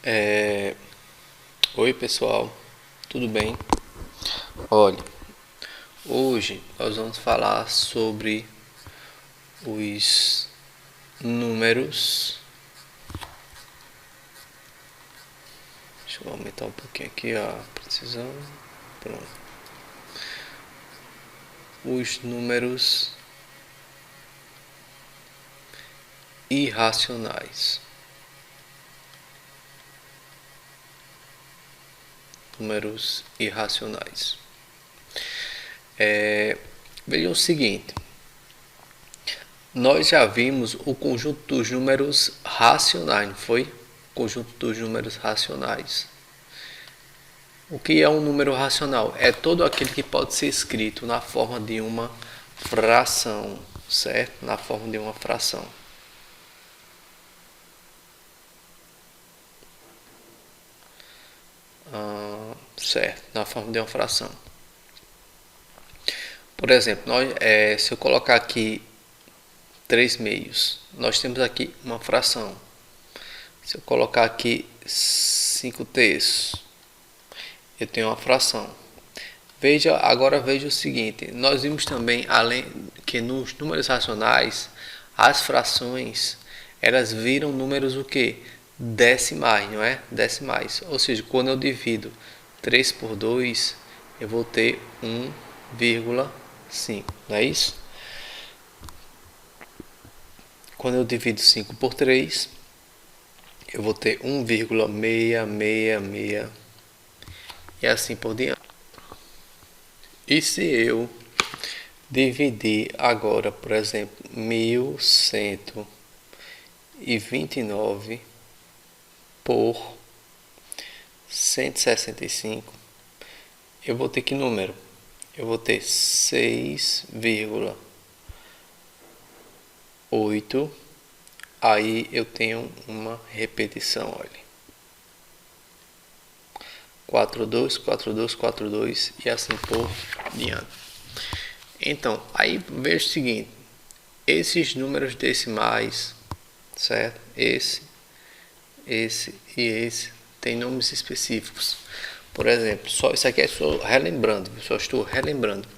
É... Oi pessoal, tudo bem? Olha, hoje nós vamos falar sobre os números. Deixa eu aumentar um pouquinho aqui a precisão. Pronto. Os números irracionais. Números irracionais. Vejam o seguinte. Nós já vimos o conjunto dos números racionais, não foi? O conjunto dos números racionais. O que é um número racional? É todo aquele que pode ser escrito na forma de uma fração, certo? Na forma de uma fração. Certo, na forma de uma fração. Por exemplo, se eu colocar aqui 3 meios, nós temos aqui uma fração. Se eu colocar aqui 5 terços, eu tenho uma fração. Agora veja o seguinte, nós vimos também, além que nos números racionais, as frações, elas viram números o que? Decimais, não é? Decimais. Ou seja, quando eu divido 3 por 2, eu vou ter 1,5, não é isso? Quando eu divido 5 por 3, eu vou ter 1,666 e assim por diante. E se eu dividir agora, por exemplo, 1129 por 165, eu vou ter que número? Eu vou ter 6,8. Aí eu tenho uma repetição, olha. 42, 42, 42 e assim por diante. Então, aí veja o seguinte, esses números decimais, certo? Esse e esse tem nomes específicos. Por exemplo, só isso aqui é só estou relembrando.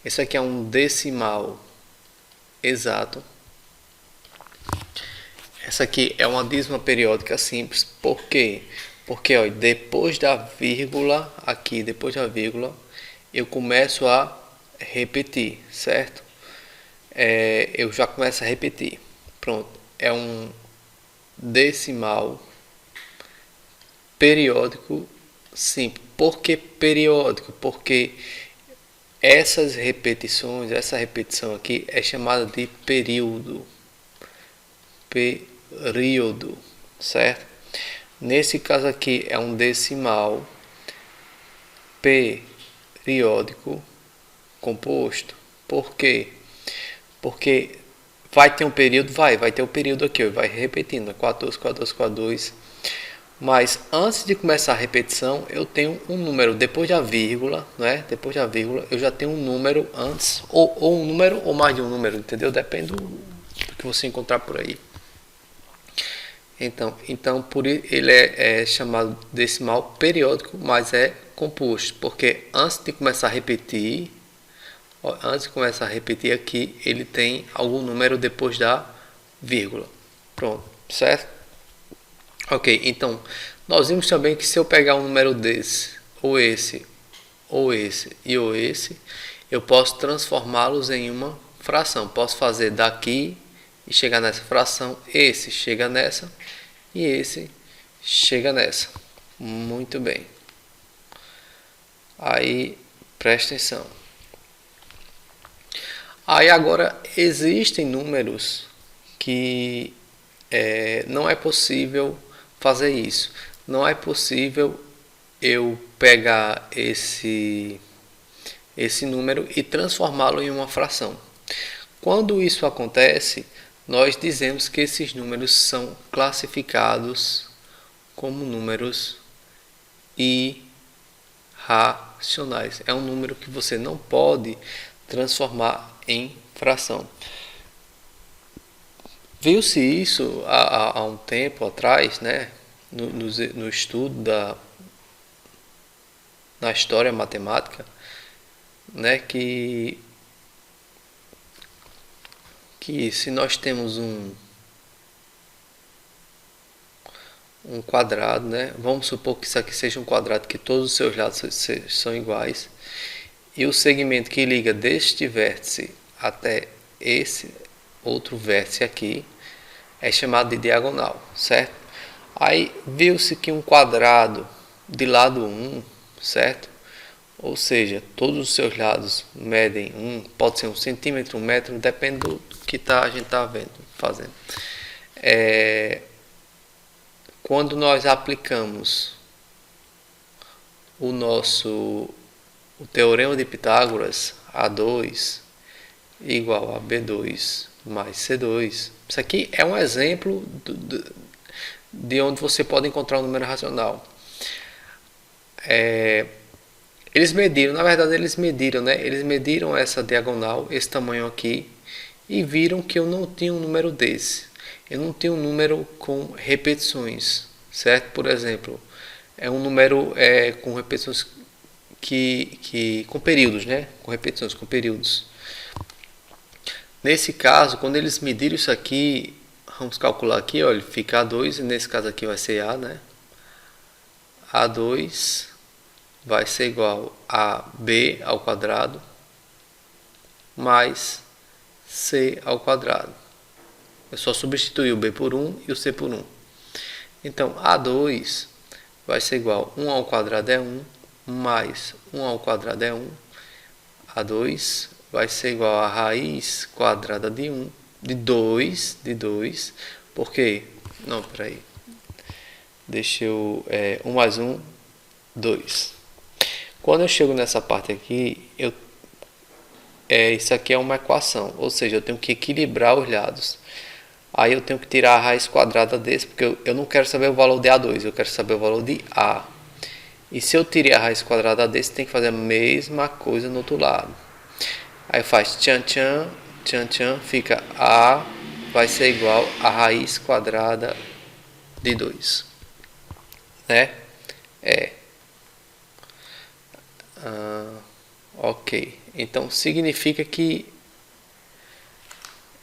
Esse aqui é um decimal exato. Essa aqui é uma dízima periódica simples. Por quê? Porque ó, depois da vírgula, aqui depois da vírgula, eu começo a repetir, certo? Eu já começo a repetir. Pronto, é um decimal periódico simples. Por que periódico? Porque essa repetição aqui é chamada de período. Período, certo? Nesse caso aqui é um decimal periódico composto. Por quê? Porque vai ter um período, vai ter um período aqui, vai repetindo, 14, 14, 42. Mas antes de começar a repetição, eu tenho um número depois da vírgula, né? Depois da vírgula, eu já tenho um número antes, ou um número ou mais de um número, entendeu? Depende do que você encontrar por aí. Então por ele é chamado decimal periódico, mas é composto, porque antes de começar a repetir, aqui, ele tem algum número depois da vírgula. Pronto, certo? Ok, então nós vimos também que se eu pegar um número desse, ou esse, ou esse e ou esse, eu posso transformá-los em uma fração. Posso fazer daqui e chegar nessa fração, esse chega nessa e esse chega nessa. Muito bem. Aí presta atenção. Aí agora existem números que não é possível fazer isso. Não é possível eu pegar esse número e transformá-lo em uma fração. Quando isso acontece, nós dizemos que esses números são classificados como números irracionais. É um número que você não pode transformar em fração. Viu-se isso há um tempo atrás, né? no estudo na história matemática, né, que se nós temos um quadrado, né, vamos supor que isso aqui seja um quadrado que todos os seus lados são iguais, e o segmento que liga deste vértice até esse outro vértice aqui é chamado de diagonal, certo? Aí viu-se que um quadrado de lado 1, certo? Ou seja, todos os seus lados medem 1, pode ser 1 centímetro, 1 metro, depende do que a gente está fazendo. Quando nós aplicamos o teorema de Pitágoras, A2 igual a B2 mais C2, isso aqui é um exemplo de onde você pode encontrar um número racional. Eles mediram, na verdade eles mediram, né? Eles mediram essa diagonal, esse tamanho aqui, e viram que eu não tinha um número desse. Eu não tinha um número com repetições, certo? Por exemplo, é um número com repetições com períodos, né? Com repetições, com períodos. Nesse caso, quando eles mediram isso aqui, vamos calcular aqui, olha, fica A2, e nesse caso aqui vai ser A, né? A2 vai ser igual a B ao quadrado mais C ao quadrado. Eu só substituir o B por 1 e o C por 1. Então, A2 vai ser igual a 1 ao quadrado é 1, mais 1 ao quadrado é 1. A2 vai ser igual a raiz quadrada de 1, de 2, por quê? Não, peraí. Deixa eu... 1 mais 1, 2. Quando eu chego nessa parte aqui, isso aqui é uma equação, ou seja, eu tenho que equilibrar os lados. Aí eu tenho que tirar a raiz quadrada desse, porque eu não quero saber o valor de A2, eu quero saber o valor de A. E se eu tirei a raiz quadrada desse, tem que fazer a mesma coisa no outro lado. Aí faz tchan tchan, tchan tchan, fica A vai ser igual a raiz quadrada de 2. Né? Ok. Então significa que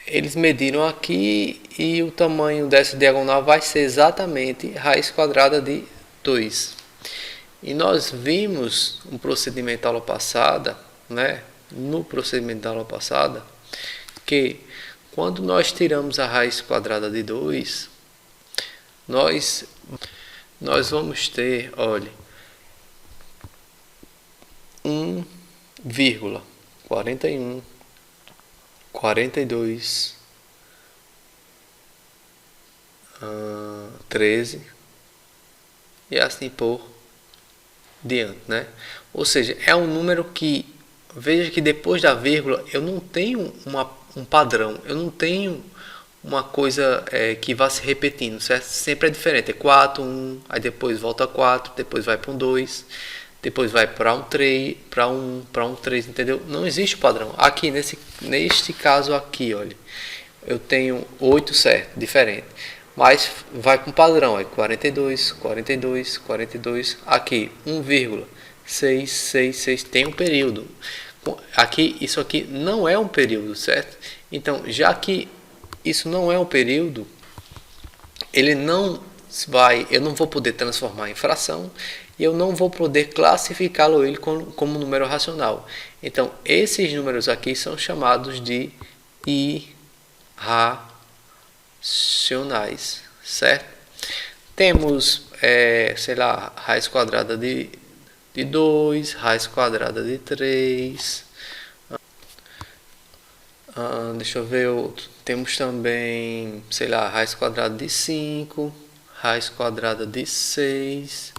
eles mediram aqui e o tamanho dessa diagonal vai ser exatamente raiz quadrada de 2. E nós vimos um procedimento da aula passada, né? No procedimento da aula passada, que quando nós tiramos a raiz quadrada de 2, nós vamos ter, olha, 1,41, 42, 13 e assim por diante, né? Ou seja, é um número que, veja que depois da vírgula eu não tenho um padrão, eu não tenho uma coisa que vá se repetindo, certo? Sempre é diferente, é 4, 1, aí depois volta a 4, depois vai para um 2, depois vai para um 3, para um 3, entendeu? Não existe padrão. Aqui, neste caso aqui, olha, eu tenho 8, certo, diferente. Mas vai com padrão, é 42, 42, 42, aqui 1,666 tem um período. Aqui, isso aqui não é um período, certo? Então, já que isso não é um período, eu não vou poder transformar em fração e eu não vou poder classificá-lo como número racional. Então, esses números aqui são chamados de irracionais, certo? Temos, sei lá, raiz quadrada de 2, raiz quadrada de 3. Deixa eu ver outro. Temos também, sei lá, raiz quadrada de 5, raiz quadrada de 6,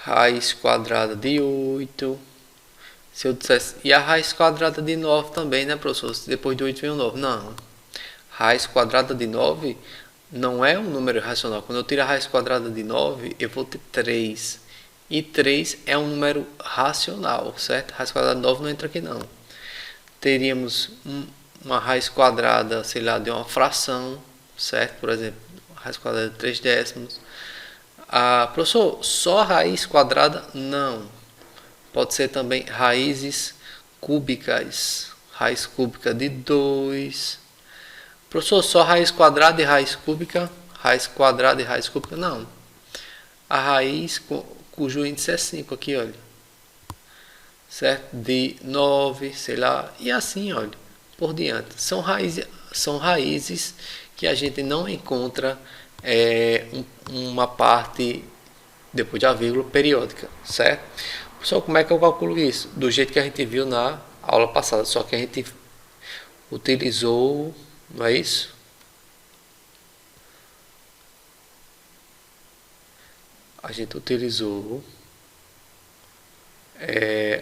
raiz quadrada de 8. Se eu dissesse, e a raiz quadrada de 9 também, né, professor? Depois de 8 vem o 9. Não. Raiz quadrada de 9 não é um número racional. Quando eu tiro a raiz quadrada de 9, eu vou ter 3. E 3 é um número racional, certo? Raiz quadrada de 9 não entra aqui não. Teríamos uma raiz quadrada, sei lá, de uma fração, certo? Por exemplo, raiz quadrada de 3 décimos. Ah, professor, só raiz quadrada? Não. Pode ser também raízes cúbicas. Raiz cúbica de 2. Professor, só raiz quadrada e raiz cúbica? Raiz quadrada e raiz cúbica? Não. A raiz cujo índice é 5 aqui, olha. Certo? De 9, sei lá. E assim, olha, por diante. São raízes que a gente não encontra uma parte depois da vírgula periódica, certo? Só como é que eu calculo isso? Do jeito que a gente viu na aula passada, só que a gente utilizou, não é isso? A gente utilizou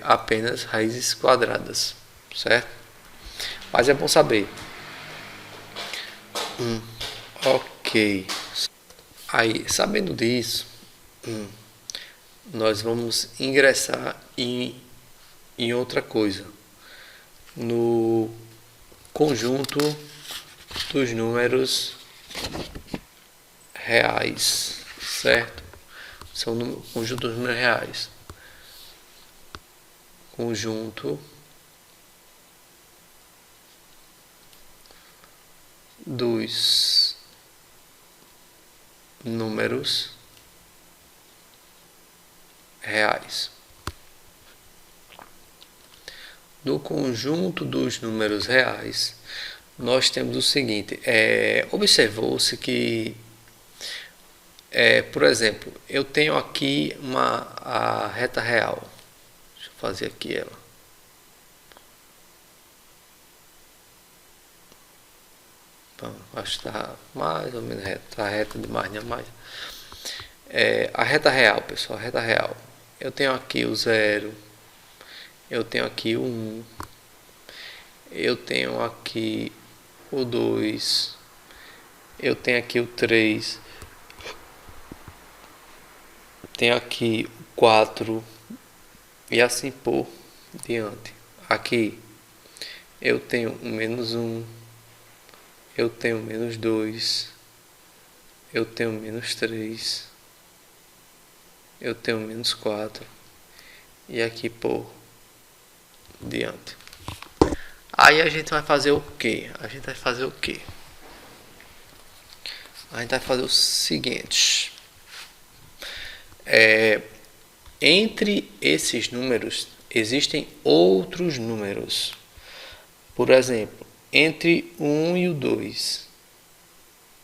apenas raízes quadradas, certo? Mas é bom saber. Ok. Aí, sabendo disso, nós vamos ingressar em outra coisa. No conjunto dos números reais, certo? São o conjunto dos números reais. Conjunto dos números reais. No conjunto dos números reais, nós temos o seguinte: observou-se que, por exemplo, eu tenho aqui a reta real. Deixa eu fazer aqui ela. Bom, acho que está mais ou menos reta. Está reta demais, não é mais. A reta real, pessoal, a reta real. Eu tenho aqui o 0. Eu tenho aqui o 1. Eu tenho aqui o 2. Eu tenho aqui o 3. Tenho aqui o 4. E assim por diante. Aqui eu tenho o menos 1. Eu tenho menos 2. Eu tenho menos 3. Eu tenho menos 4. E aqui por diante. Aí a gente vai fazer o que? A gente vai fazer o seguinte. Entre esses números existem outros números. Por exemplo, entre o 1 e o 2.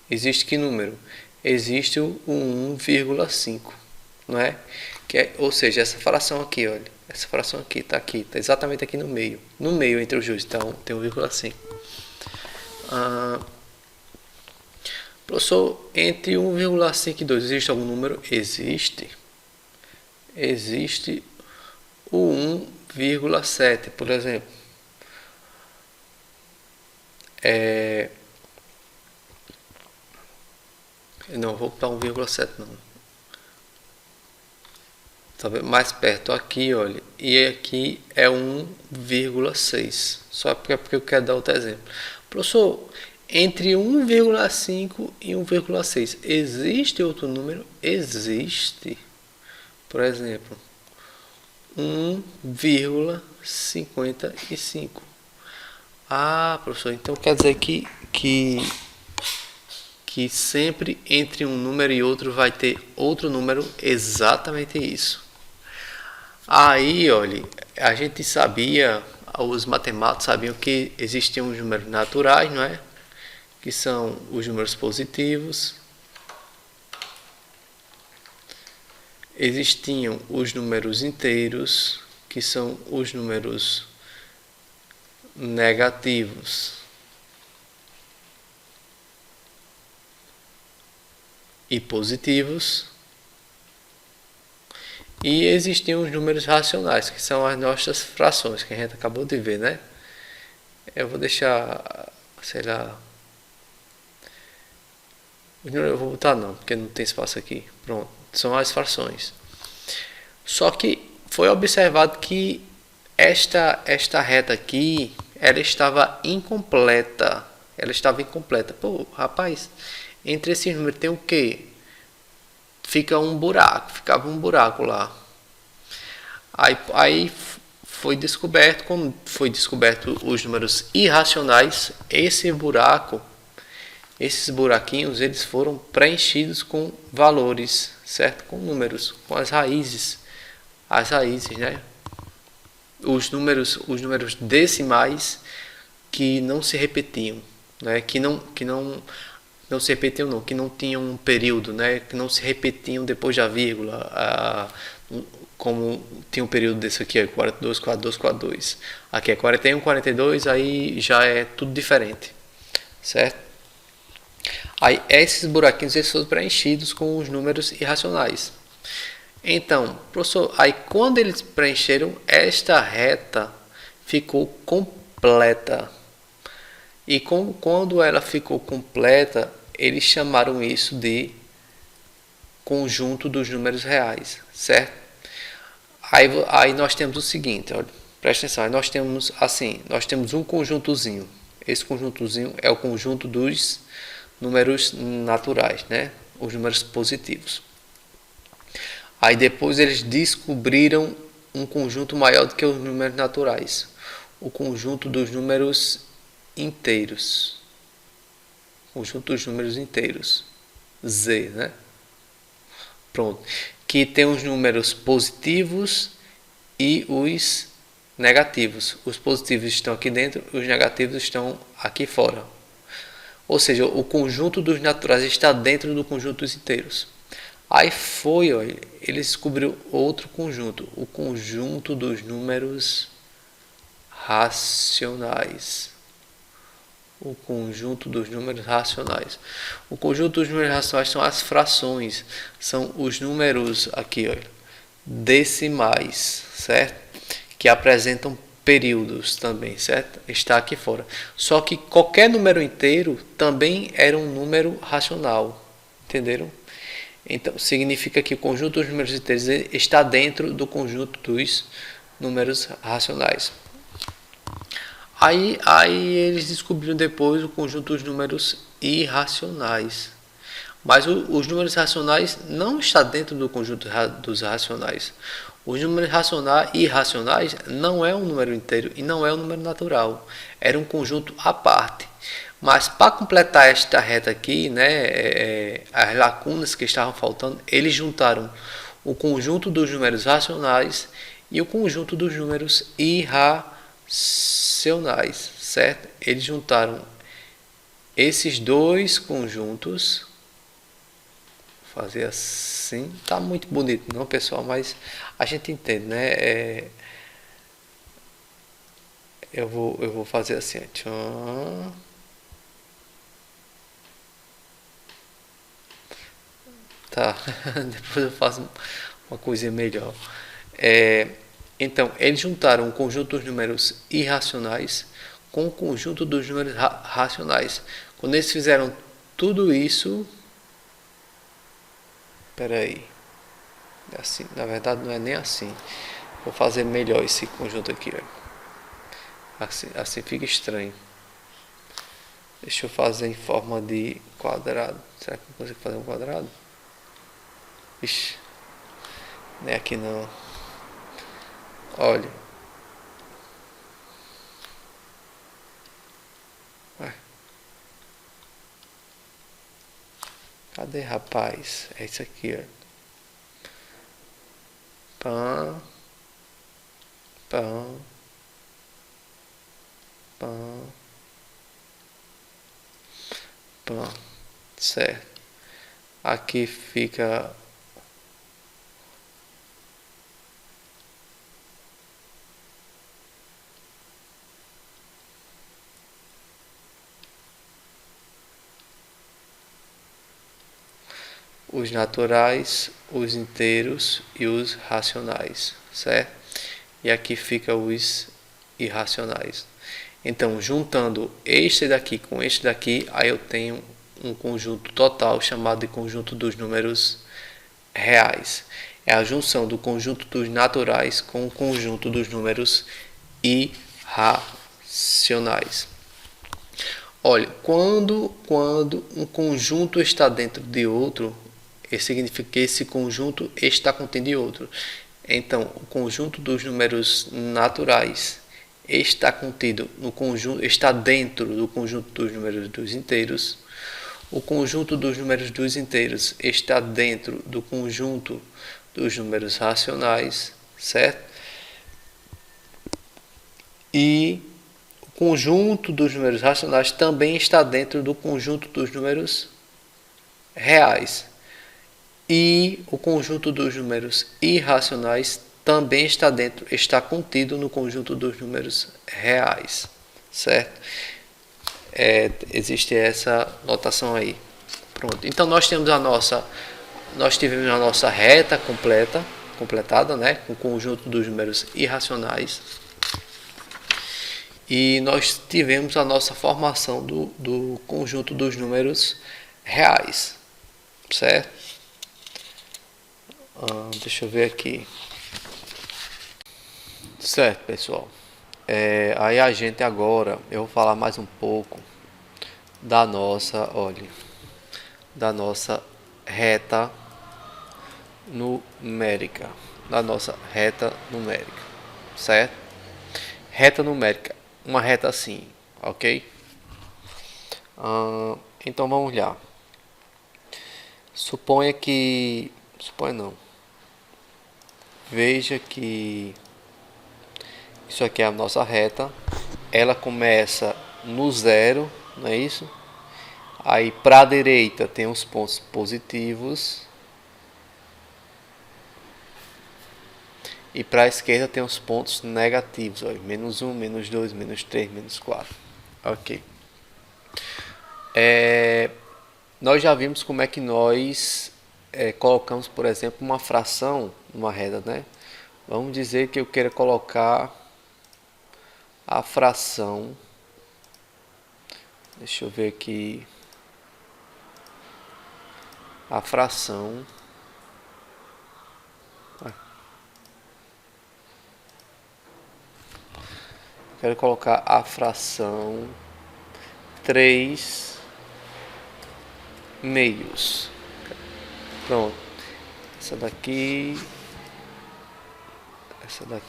Existe que número? Existe o 1,5. Não é? Ou seja, essa fração aqui, olha. Essa fração aqui, está exatamente aqui no meio. No meio entre os dois, então tem 1,5. Professor, entre 1,5 e 2 existe algum número? Existe. Existe o 1,7, por exemplo. Não, vou para 1,7 não. Tá mais perto aqui, olha. E aqui é 1,6. Só porque eu quero dar outro exemplo. Professor, entre 1,5 e 1,6 existe outro número? Existe. Por exemplo, 1,55. Ah, professor, então quer dizer que sempre entre um número e outro vai ter outro número, exatamente isso. Aí, olha, a gente sabia, os matemáticos sabiam que existiam os números naturais, não é? Que são os números positivos. Existiam os números inteiros, que são os números negativos. E positivos. E existiam os números racionais, que são as nossas frações, que a gente acabou de ver, né? Eu vou deixar, sei lá... Eu vou botar não, porque não tem espaço aqui. Pronto, são as frações. Só que foi observado que esta reta aqui, ela estava incompleta. Pô, rapaz, Entre esses números tem o quê? Ficava um buraco lá. Aí foi descoberto, quando foi descoberto os números irracionais, esses buraquinhos, eles foram preenchidos com valores, certo? Com números, com as raízes, né? Os números decimais que não se repetiam, né? Que não se repetiam não, que não tinham um período, né? Que não se repetiam depois da vírgula, como tinha um período desse aqui, é 42, 42, 42. Aqui é 41, 42, aí já é tudo diferente, certo? Aí esses buraquinhos eles foram preenchidos com os números irracionais. Então, professor, aí quando eles preencheram, esta reta ficou completa. E quando ela ficou completa, eles chamaram isso de conjunto dos números reais, certo? Aí nós temos o seguinte, olha, presta atenção, aí nós temos um conjuntozinho. Esse conjuntozinho é o conjunto dos números naturais, né? Os números positivos. Aí depois eles descobriram um conjunto maior do que os números naturais, o conjunto dos números inteiros. Conjunto dos números inteiros, Z, né? Pronto. Que tem os números positivos e os negativos. Os positivos estão aqui dentro, os negativos estão aqui fora. Ou seja, o conjunto dos naturais está dentro do conjunto dos inteiros. Aí foi, ó, ele descobriu outro conjunto, o conjunto dos números racionais. O conjunto dos números racionais. O conjunto dos números racionais são as frações, são os números aqui, ó, decimais, certo? Que apresentam períodos também, certo? Está aqui fora. Só que qualquer número inteiro também era um número racional, entenderam? Então, significa que o conjunto dos números inteiros está dentro do conjunto dos números racionais. Aí eles descobriram depois o conjunto dos números irracionais. Mas os números racionais não estão dentro do conjunto dos racionais. Os números irracionais não é um número inteiro e não é um número natural. Era um conjunto à parte. Mas para completar esta reta aqui, né, as lacunas que estavam faltando, eles juntaram o conjunto dos números racionais e o conjunto dos números irracionais, certo? Eles juntaram esses dois conjuntos. Vou fazer assim, tá muito bonito não, pessoal, mas a gente entende, né? Eu vou fazer assim, ó. Tá, depois eu faço uma coisinha melhor. Então, eles juntaram o conjunto dos números irracionais com o conjunto dos números racionais. Quando eles fizeram tudo isso... Espera aí. Assim, na verdade não é nem assim. Vou fazer melhor esse conjunto aqui. Ó. Assim fica estranho. Deixa eu fazer em forma de quadrado. Será que eu consigo fazer um quadrado? Ixi, não é aqui não. Olha. Ué. Cadê, rapaz? É isso aqui, ó. Pã. Pã. Pã. Pã. Certo. Aqui fica... os naturais, os inteiros e os racionais, certo? E aqui fica os irracionais. Então, juntando este daqui com este daqui, aí eu tenho um conjunto total chamado de conjunto dos números reais. É a junção do conjunto dos naturais com o conjunto dos números irracionais. Olha, quando um conjunto está dentro de outro, isso significa que esse conjunto está contendo em outro. Então, o conjunto dos números naturais está contido no conjunto, está dentro do conjunto dos números dos inteiros. O conjunto dos números dos inteiros está dentro do conjunto dos números racionais, certo? E o conjunto dos números racionais também está dentro do conjunto dos números reais. E o conjunto dos números irracionais também está contido no conjunto dos números reais, certo? Existe essa notação aí. Pronto. Então nós tivemos a nossa reta completada, né, com o conjunto dos números irracionais. E nós tivemos a nossa formação do conjunto dos números reais, certo? Deixa eu ver aqui. Certo, pessoal. Aí a gente agora, eu vou falar mais um pouco da nossa, olha, da nossa reta numérica, certo? Reta numérica, uma reta assim, ok? Então vamos lá. Suponha não. Veja que isso aqui é a nossa reta. Ela começa no zero, não é isso? Aí para a direita tem os pontos positivos. E para a esquerda tem os pontos negativos. Olha, menos 1, menos 2, menos 3, menos 4. Ok. Nós já vimos como é que nós colocamos, por exemplo, uma fração numa reta, né? Vamos dizer que eu queira colocar a fração. Deixa eu ver aqui. A fração. Quero colocar a fração 3 meios. Pronto. Essa daqui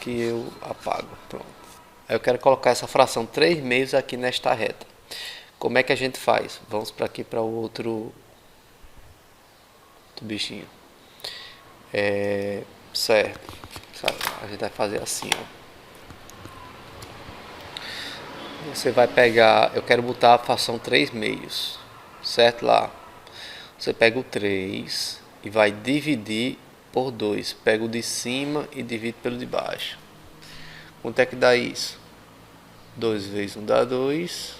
eu apago. Pronto. Aí eu quero colocar essa fração 3 meios aqui nesta reta. Como é que a gente faz? Vamos para aqui para o outro bichinho. Certo. A gente vai fazer assim, ó. Você vai pegar, eu quero botar a fração 3 meios, certo? Lá você pega o 3 e vai dividir por 2. Pega o de cima e divide pelo de baixo. Quanto é que dá isso? 2 vezes 1 dá 2.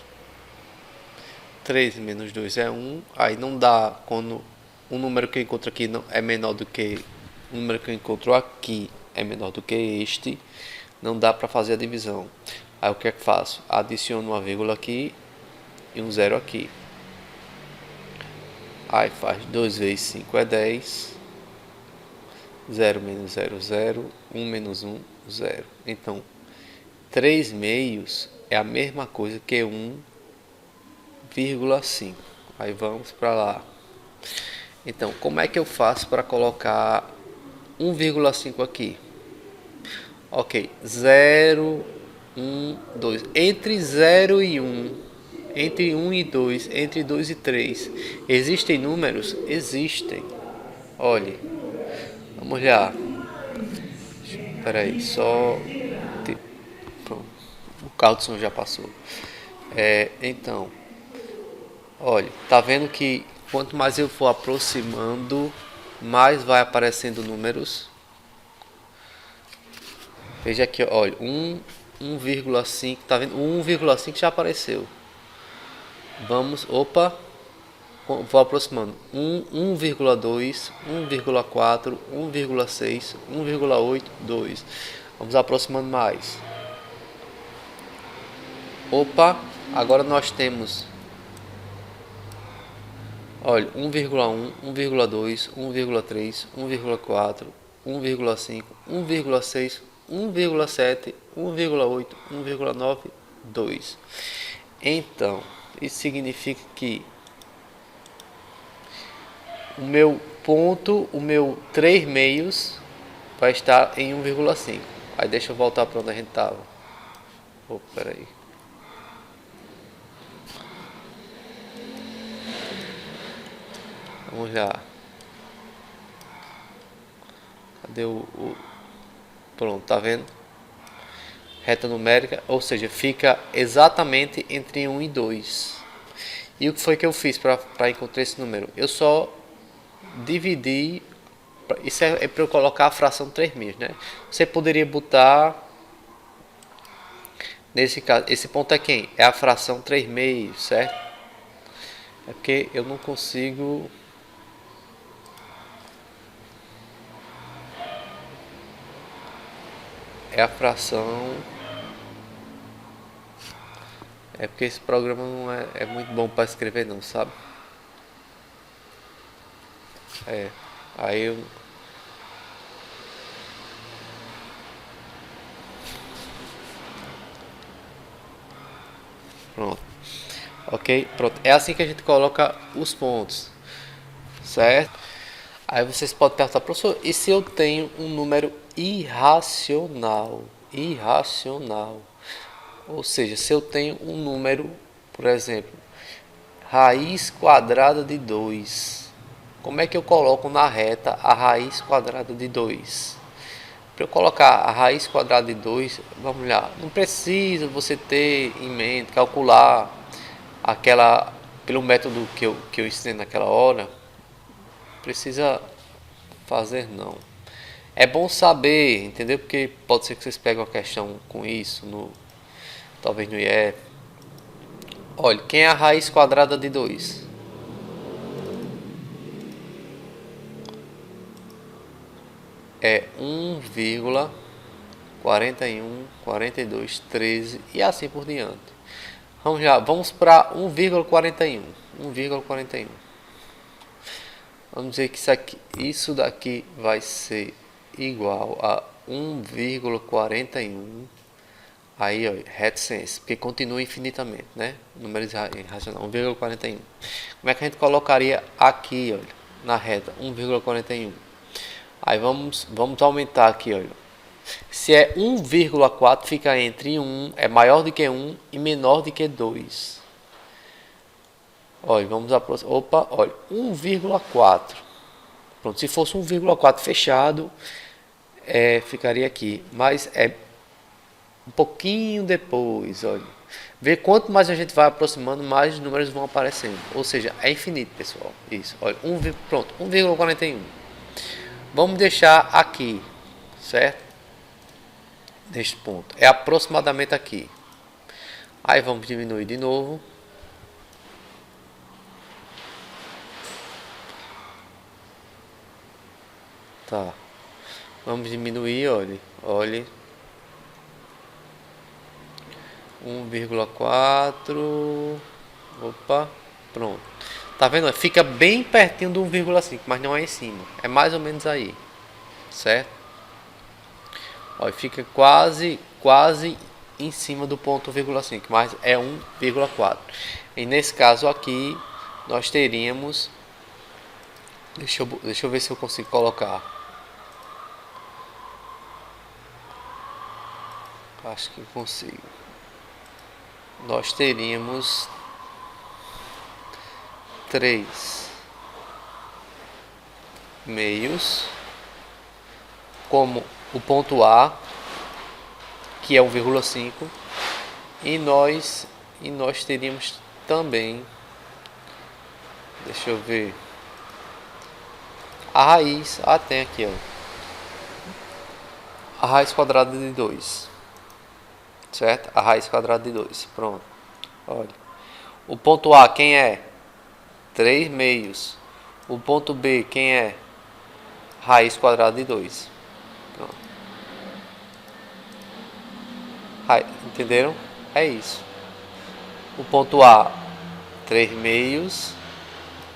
3 menos 2 é 1. Aí não dá, quando o número que eu encontro aqui não é menor do que o número que eu encontro aqui é menor do que este, não dá para fazer a divisão. Aí o que é que faço? Adiciono uma vírgula aqui e um zero aqui. Aí faz 2 vezes 5 é 10. 0 menos 0, 0. 1 menos 1, 0. Então, 3 meios é a mesma coisa que 1,5. Aí vamos para lá. Então, como é que eu faço para colocar 1,5 aqui? Ok, 0, 1, 2. Entre 0 e 1, entre 1 e 2, entre 2 e 3, existem números? Existem. Olhe, vamos lá. Espera aí, só... Pronto. O carro de som já passou. Então, olha, tá vendo que quanto mais eu for aproximando, mais vai aparecendo números. Veja aqui, olha, 1,5, tá vendo? 1,5 já apareceu. Vamos, opa, vou aproximando. 1,2, 1,4, 1,6, 1,8, 2. Vamos aproximando mais. Opa, agora nós temos, olha, 1,1, 1,2, 1,3, 1,4, 1,5, 1,6, 1,7, 1,8, 1,9, 2. Então, Isso significa que o meu ponto, o meu 3 meios vai estar em 1,5. Aí deixa eu voltar para onde a gente estava. Peraí. Vamos lá. Cadê Pronto, tá vendo? Reta numérica, ou seja, fica exatamente entre 1 e 2. E o que foi que eu fiz para encontrar esse número? Eu só dividi. Isso é para eu colocar a fração 3 meios, né? Você poderia botar, nesse caso, esse ponto é quem? É a fração 3 meios, certo? É porque eu não consigo... É a fração... É porque esse programa não é muito bom para escrever não, sabe? Aí eu... Pronto. Ok? Pronto. É assim que a gente coloca os pontos. Certo? Aí vocês podem perguntar, professor, e se eu tenho um número irracional? Irracional. Ou seja, se eu tenho um número, por exemplo, raiz quadrada de 2. Como é que eu coloco na reta a raiz quadrada de 2? Para eu colocar a raiz quadrada de 2, vamos lá, não precisa você ter em mente, calcular aquela, pelo método que eu ensinei naquela hora, precisa fazer não. É bom saber, entendeu? Porque pode ser que vocês peguem uma questão com isso, talvez no IEF. Olha, quem é a raiz quadrada de 2? É 1,41, 42, 13 e assim por diante. Vamos para 1,41. 1,41. Vamos dizer que isso daqui vai ser igual a 1,41. Aí, ó, reticência, porque continua infinitamente, né? Número irracional, 1,41. Como é que a gente colocaria aqui, olha, na reta, 1,41? Aí vamos aumentar aqui, olha. Se é 1,4, fica entre 1, é maior do que 1 e menor do que 2. Olha, vamos aproximar. Opa, olha, 1,4. Pronto, se fosse 1,4 fechado, ficaria aqui. Mas é um pouquinho depois, olha. Vê quanto mais a gente vai aproximando, mais os números vão aparecendo. Ou seja, é infinito, pessoal. Isso, olha, pronto, 1,41. Vamos deixar aqui, certo? Neste ponto. É aproximadamente aqui. Aí vamos diminuir de novo. Tá. Vamos diminuir, olha. 1,4. Opa, pronto. Tá vendo? Fica bem pertinho do 1,5, mas não é em cima. É mais ou menos aí. Certo? Olha, fica quase em cima do ponto 1,5, mas é 1,4. E nesse caso aqui, nós teríamos... Deixa eu ver se eu consigo colocar. Acho que consigo. Nós teríamos 3 meios, como o ponto A, que é 1,5, e nós teríamos também, deixa eu ver, a raiz, tem aqui, ó, a raiz quadrada de 2, certo? A raiz quadrada de 2, pronto. Olha, o ponto A quem é? 3 meios. O ponto B quem é? Raiz quadrada de 2. Pronto. Entenderam? É isso. O ponto A, 3 meios,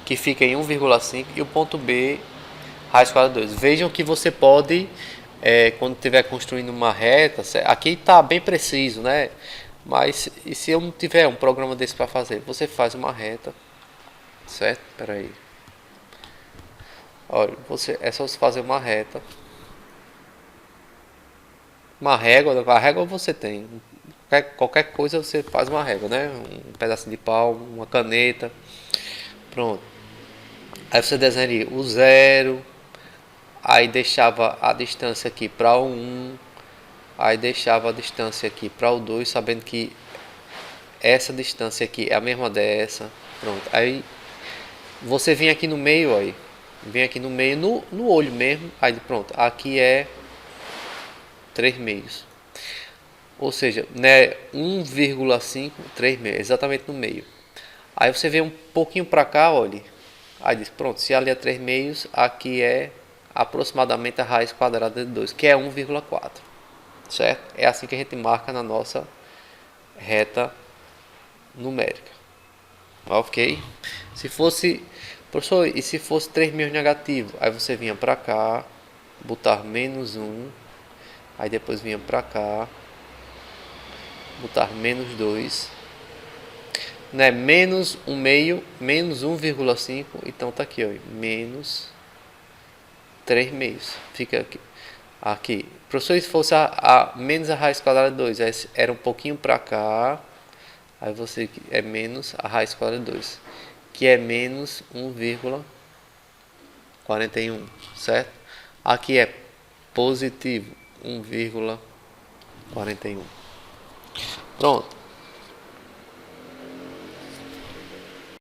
que fica em 1,5, e o ponto B, raiz quadrada de 2. Vejam que você pode, quando estiver construindo uma reta, aqui está bem preciso, né? Mas e se eu não tiver um programa desse para fazer? Você faz uma reta, certo? Espera aí. Olha, é só você fazer uma reta. Uma régua, a régua você tem. Qualquer coisa você faz uma régua, né? Um pedacinho de pau, uma caneta. Pronto. Aí você desenharia o zero. Aí deixava a distância aqui para o 1. Aí deixava a distância aqui para o 2, sabendo que essa distância aqui é a mesma dessa. Pronto. Aí você vem aqui no meio, aí. Vem aqui no meio, no olho mesmo. Aí pronto. Aqui é 3 meios. Ou seja, né, 1,5, 3 meios. Exatamente no meio. Aí você vem um pouquinho para cá, olha. Aí diz, pronto. Se ali é 3 meios, aqui é aproximadamente a raiz quadrada de 2, que é 1,4. Certo? É assim que a gente marca na nossa reta numérica. Ok? Se fosse, professor, e se fosse 3 meios negativo? Aí você vinha para cá, botar menos 1, aí depois vinha para cá, botar menos 2, né? Menos 1 meio, menos 1,5, então tá aqui, ó, menos 3 meios. Fica aqui. Aqui. Professor, se fosse menos a raiz quadrada de 2, era um pouquinho para cá. Aí você é menos a raiz quadrada de 2, que é menos 1,41, certo? Aqui é positivo 1,41. Pronto.